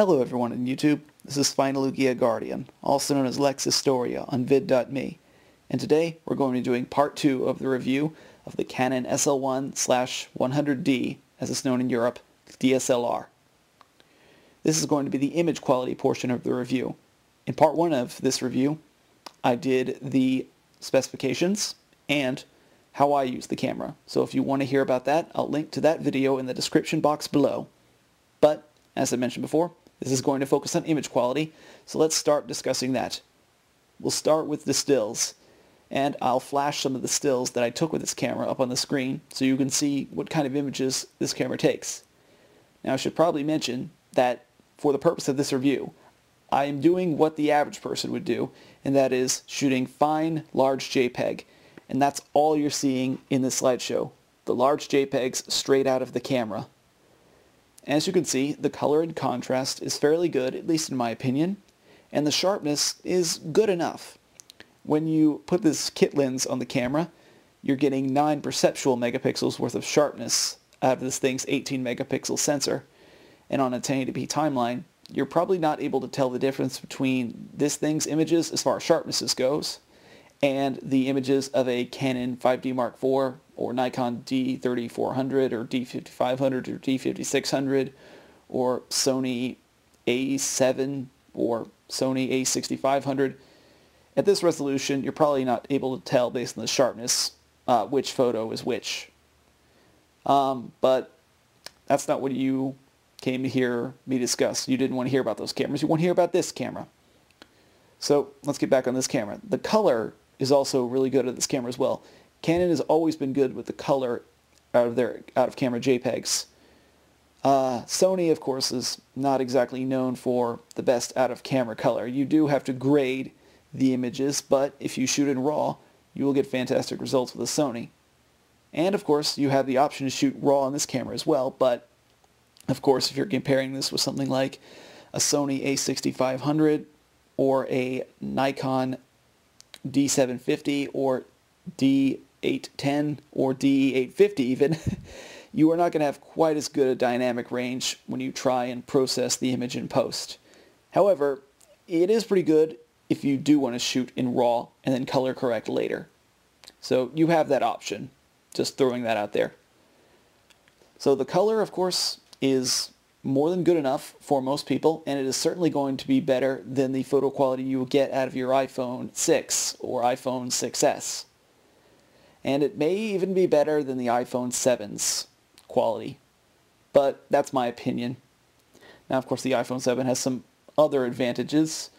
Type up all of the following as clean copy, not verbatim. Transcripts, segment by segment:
Hello everyone on YouTube, this is Finalugia Guardian, also known as Lex Historia on vid.me, and today we're going to be doing part 2 of the review of the Canon SL1/100D, as it's known in Europe, DSLR. This is going to be the image quality portion of the review. In part 1 of this review, I did the specifications and how I use the camera, so if you want to hear about that, I'll link to that video in the description box below. But, as I mentioned before, this is going to focus on image quality, so let's start discussing that. We'll start with the stills, and I'll flash some of the stills that I took with this camera up on the screen so you can see what kind of images this camera takes. Now I should probably mention that for the purpose of this review, I am doing what the average person would do, and that is shooting fine, large JPEG, and that's all you're seeing in this slideshow, the large JPEGs straight out of the camera. As you can see, the color and contrast is fairly good, at least in my opinion, and the sharpness is good enough. When you put this kit lens on the camera, you're getting 9 perceptual megapixels worth of sharpness out of this thing's 18 megapixel sensor, and on a 1080p timeline, you're probably not able to tell the difference between this thing's images as far as sharpness goes and the images of a Canon 5D Mark IV or Nikon D3400 or D5500 or D5600 or Sony A7 or Sony A6500. At this resolution, you're probably not able to tell based on the sharpness which photo is which. But that's not what you came to hear me discuss. You didn't want to hear about those cameras. You want to hear about this camera. So let's get back on this camera. The color is also really good at this camera as well. Canon has always been good with the color out of camera JPEGs. Sony, of course, is not exactly known for the best out of camera color. You do have to grade the images, but if you shoot in RAW, you will get fantastic results with a Sony. And of course, you have the option to shoot RAW on this camera as well, but of course, if you're comparing this with something like a Sony A6500 or a Nikon D750 or D810 or D850 even, you are not going to have quite as good a dynamic range when you try and process the image in post. However, it is pretty good if you do want to shoot in RAW and then color correct later. So you have that option, just throwing that out there. So the color, of course, is more than good enough for most people, and it is certainly going to be better than the photo quality you will get out of your iPhone 6 or iPhone 6s. And it may even be better than the iPhone 7's quality, but that's my opinion. Now, of course, the iPhone 7 has some other advantages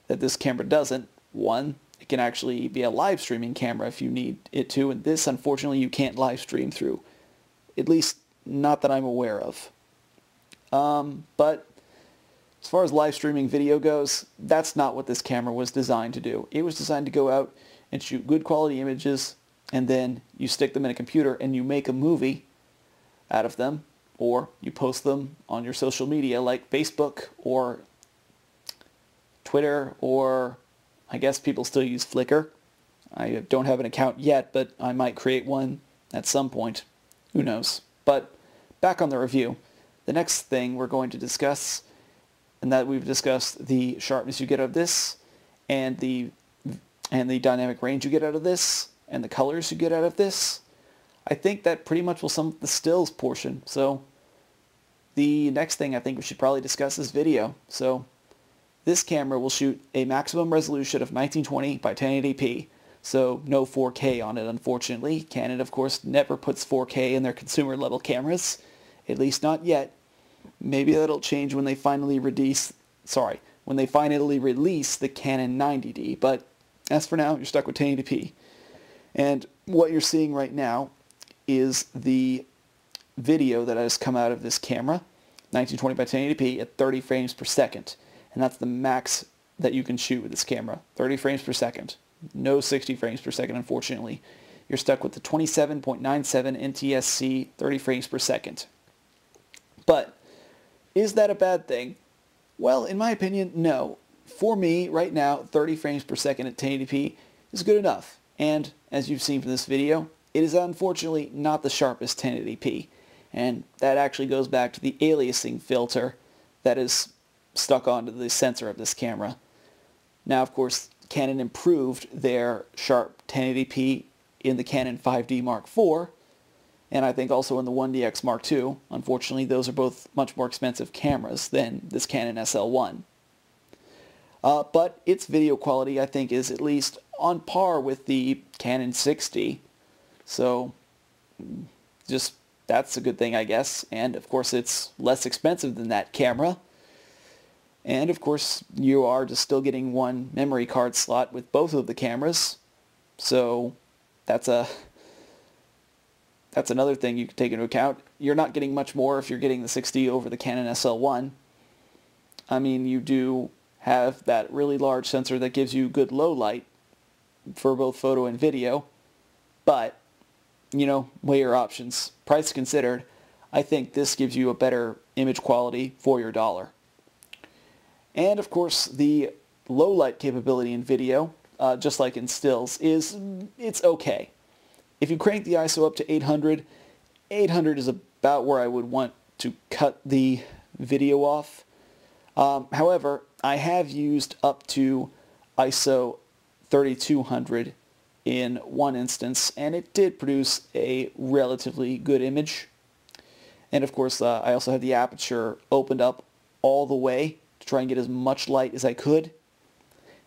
that this camera doesn't. One, it can actually be a live streaming camera if you need it to, and this, unfortunately, you can't live stream through. At least, not that I'm aware of. But as far as live streaming video goes, that's not what this camera was designed to do. It was designed to go out and shoot good quality images, and then you stick them in a computer and you make a movie out of them, or you post them on your social media like Facebook or Twitter, or I guess people still use Flickr. I don't have an account yet, but I might create one at some point. Who knows? But back on the review. The next thing we're going to discuss, and that we've discussed the sharpness you get out of this, and the dynamic range you get out of this, and the colors you get out of this. I think that pretty much will sum up the stills portion. So the next thing I think we should probably discuss is video. So this camera will shoot a maximum resolution of 1920 by 1080p. So no 4K on it, unfortunately. Canon, of course, never puts 4K in their consumer level cameras. At least not yet. Maybe that'll change when they finally release the Canon 90D, but as for now, you're stuck with 1080p. And what you're seeing right now is the video that has come out of this camera, 1920 by 1080p at 30 frames per second. And that's the max that you can shoot with this camera, 30 frames per second. No 60 frames per second, unfortunately. You're stuck with the 27.97 NTSC 30 frames per second. But is that a bad thing? Well, in my opinion, no. For me, right now, 30 frames per second at 1080p is good enough. And as you've seen from this video, it is unfortunately not the sharpest 1080p. And that actually goes back to the aliasing filter that is stuck onto the sensor of this camera. Now, of course, Canon improved their sharp 1080p in the Canon 5D Mark IV, and I think also in the 1DX Mark II. Unfortunately, those are both much more expensive cameras than this Canon SL1. But its video quality, I think, is at least on par with the Canon 6D. So, just, that's a good thing, I guess. And, of course, it's less expensive than that camera. And, of course, you are just still getting one memory card slot with both of the cameras. So, that's another thing you can take into account. You're not getting much more if you're getting the 6D over the Canon SL1. I mean, you do have that really large sensor that gives you good low light for both photo and video, but, you know, weigh your options. Price considered, I think this gives you a better image quality for your dollar. And, of course, the low light capability in video, just like in stills, it's okay. If you crank the ISO up to 800, 800 is about where I would want to cut the video off. However, I have used up to ISO 3200 in one instance, and it did produce a relatively good image. And of course, I also had the aperture opened up all the way to try and get as much light as I could.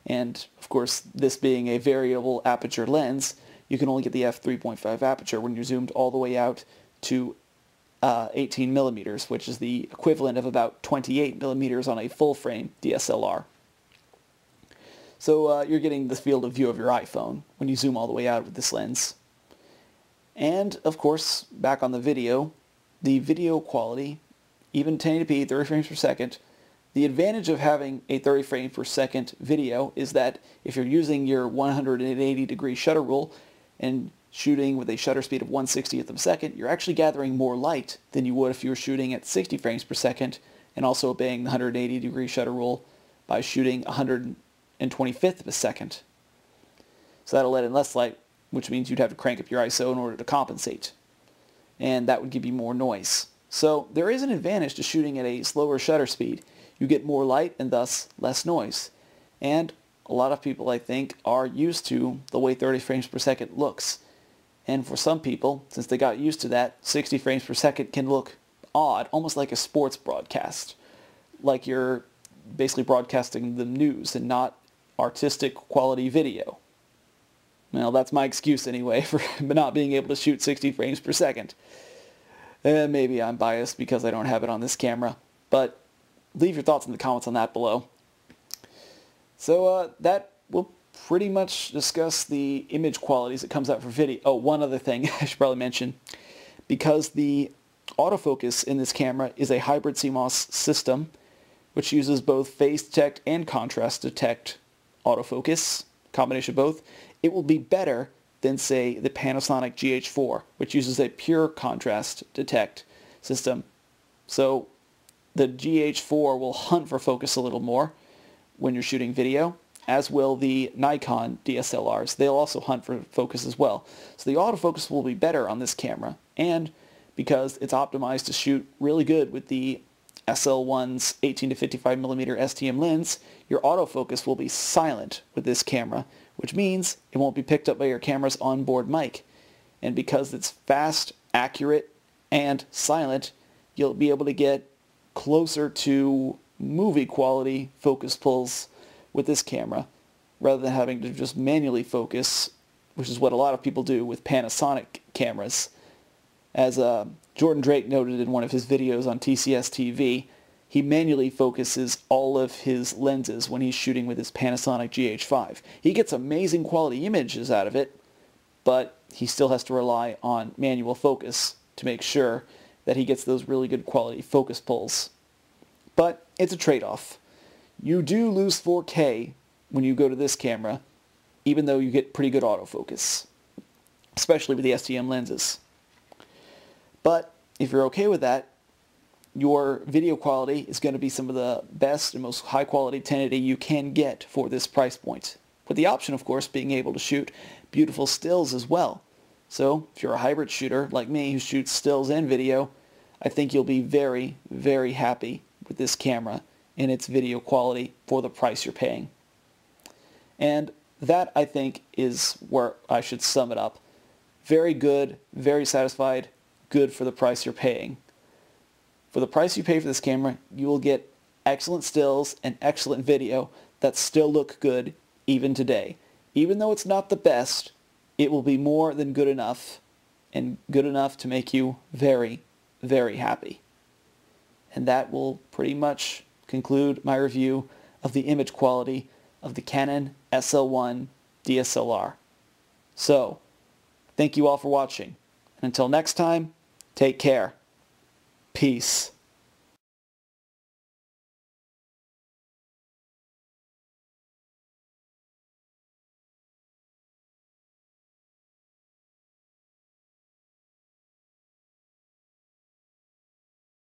And of course, this being a variable aperture lens, you can only get the f3.5 aperture when you're zoomed all the way out to 18 millimeters, which is the equivalent of about 28 millimeters on a full-frame DSLR. So you're getting the field of view of your iPhone when you zoom all the way out with this lens. And, of course, back on the video quality, even 1080p, 30 frames per second, the advantage of having a 30 frames per second video is that if you're using your 180-degree shutter rule and shooting with a shutter speed of 1/60th of a second, you're actually gathering more light than you would if you were shooting at 60 frames per second and also obeying the 180-degree shutter rule by shooting 125th of a second. So that'll let in less light, which means you'd have to crank up your ISO in order to compensate. And that would give you more noise. So there is an advantage to shooting at a slower shutter speed. You get more light and thus less noise. And a lot of people, I think, are used to the way 30 frames per second looks. And for some people, since they got used to that, 60 frames per second can look odd, almost like a sports broadcast. Like you're basically broadcasting the news and not artistic quality video. Well, that's my excuse anyway for not being able to shoot 60 frames per second. Maybe I'm biased because I don't have it on this camera, but leave your thoughts in the comments on that below. So that will pretty much discuss the image qualities that comes out for video. Oh, one other thing I should probably mention. Because the autofocus in this camera is a hybrid CMOS system, which uses both phase detect and contrast detect autofocus, combination of both, it will be better than, say, the Panasonic GH4, which uses a pure contrast detect system. So the GH4 will hunt for focus a little more when you're shooting video, as will the Nikon DSLRs. They'll also hunt for focus as well. So the autofocus will be better on this camera, and because it's optimized to shoot really good with the SL1's 18 to 55 millimeter STM lens, your autofocus will be silent with this camera, which means it won't be picked up by your camera's onboard mic. And because it's fast, accurate, and silent, you'll be able to get closer to movie quality focus pulls with this camera, rather than having to just manually focus, which is what a lot of people do with Panasonic cameras. As Jordan Drake noted in one of his videos on TCS TV, he manually focuses all of his lenses when he's shooting with his Panasonic GH5. He gets amazing quality images out of it, but he still has to rely on manual focus to make sure that he gets those really good quality focus pulls. But it's a trade-off. You do lose 4K when you go to this camera, even though you get pretty good autofocus, especially with the STM lenses. But if you're okay with that, your video quality is going to be some of the best and most high-quality 1080 you can get for this price point, with the option, of course, being able to shoot beautiful stills as well. So if you're a hybrid shooter like me who shoots stills and video, I think you'll be very, very happy with this camera in its video quality for the price you're paying. And that, I think, is where I should sum it up. Very good, very satisfied, good for the price you're paying. For the price you pay for this camera, you will get excellent stills and excellent video that still look good even today. Even though it's not the best, it will be more than good enough, and good enough to make you very, very happy. And that will pretty much conclude my review of the image quality of the Canon SL1 DSLR. So, thank you all for watching. And until next time, take care. Peace.